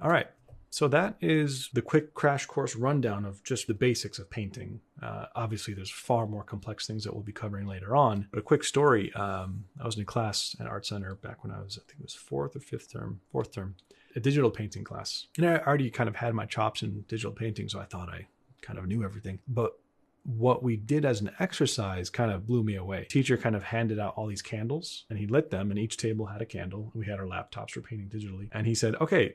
All right. So that is the quick crash course rundown of just the basics of painting. Obviously, there's far more complex things that we'll be covering later on. But a quick story. I was in a class at Art Center back when I was, I think it was fourth term, a digital painting class. And I already kind of had my chops in digital painting, so I thought I kind of knew everything. But what we did as an exercise kind of blew me away. Teacher kind of handed out all these candles and he lit them, and each table had a candle. We had our laptops for painting digitally. And he said, okay,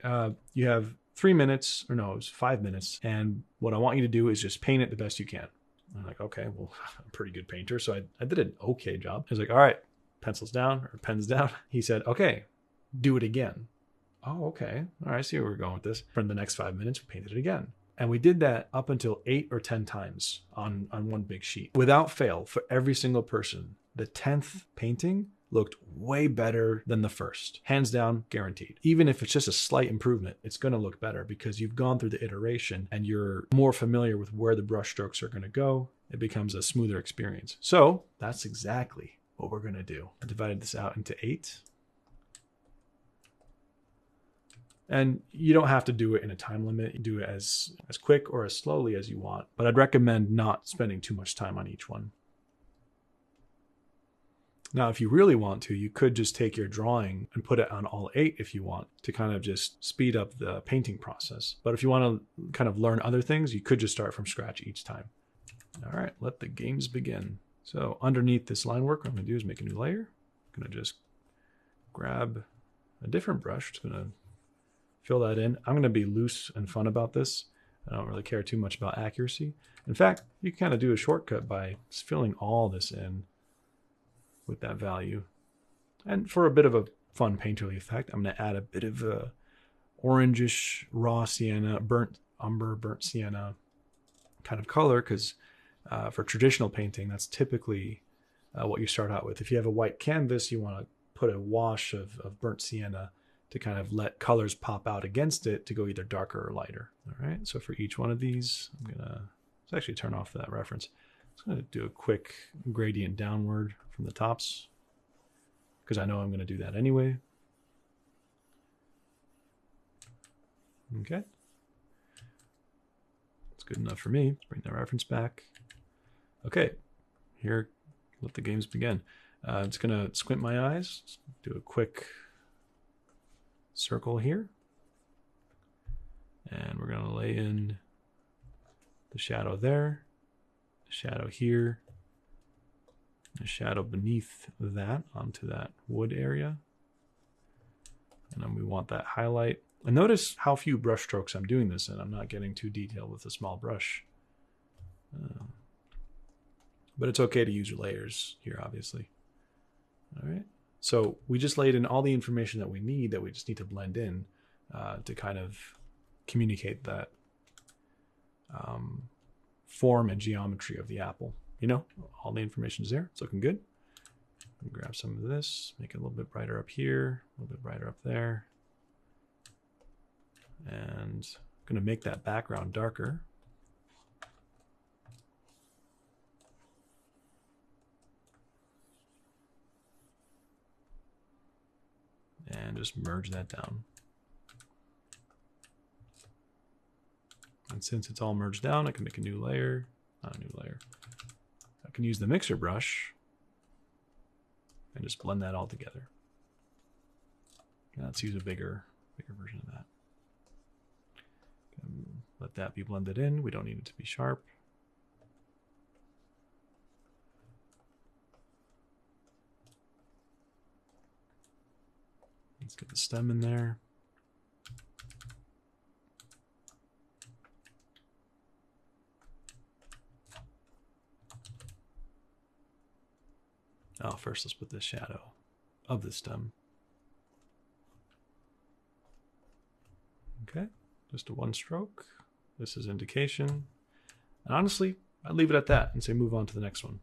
you have 3 minutes, or no, it was 5 minutes. And what I want you to do is just paint it the best you can. I'm like, okay, well, I'm a pretty good painter. So I did an okay job. I was like, all right, pencils down or pens down. He said, okay, do it again. Oh, okay. All right, I see where we're going with this. For the next 5 minutes, we painted it again. And we did that up until 8 or 10 times on one big sheet. Without fail, for every single person, the 10th painting looked way better than the first. Hands down, guaranteed. Even if it's just a slight improvement, it's going to look better because you've gone through the iteration and you're more familiar with where the brush strokes are going to go. It becomes a smoother experience. So that's exactly what we're going to do. I divided this out into 8. And you don't have to do it in a time limit. You do it as quick or as slowly as you want. But I'd recommend not spending too much time on each one. Now, if you really want to, you could just take your drawing and put it on all 8 if you want, to kind of just speed up the painting process. But if you want to kind of learn other things, you could just start from scratch each time. All right, let the games begin. So underneath this line work, what I'm going to do is make a new layer. I'm going to just grab a different brush. It's going to fill that in. I'm going to be loose and fun about this. I don't really care too much about accuracy. In fact, you can kind of do a shortcut by just filling all this in with that value. And for a bit of a fun painterly effect, I'm going to add a bit of a orangish raw sienna, burnt umber, burnt sienna kind of color, because for traditional painting, that's typically what you start out with. If you have a white canvas, you want to put a wash of burnt sienna to kind of let colors pop out against it to go either darker or lighter. All right, so for each one of these, I'm gonna, let's actually turn off that reference. I'm gonna do a quick gradient downward from the tops, because I know I'm gonna do that anyway. Okay, that's good enough for me. Let's bring the reference back. Okay, here, let the games begin. I'm just gonna squint my eyes, do a quick circle here, and we're going to lay in the shadow there, the shadow here, the shadow beneath that onto that wood area, and then we want that highlight. And notice how few brush strokes I'm doing this in. I'm not getting too detailed with a small brush, but it's okay to use your layers here, obviously. All right. So we just laid in all the information that we need, that we just need to blend in to kind of communicate that form and geometry of the apple. You know, all the information is there. It's looking good. Grab some of this, make it a little bit brighter up here, a little bit brighter up there. And I'm going to make that background darker. And just merge that down. And since it's all merged down, I can make a new layer, not a new layer. I can use the mixer brush and just blend that all together. Now let's use a bigger version of that. Let that be blended in. We don't need it to be sharp. Let's get the stem in there. Oh, first let's put the shadow of the stem. Okay, just a one stroke. This is indication. And honestly, I'd leave it at that and say move on to the next one.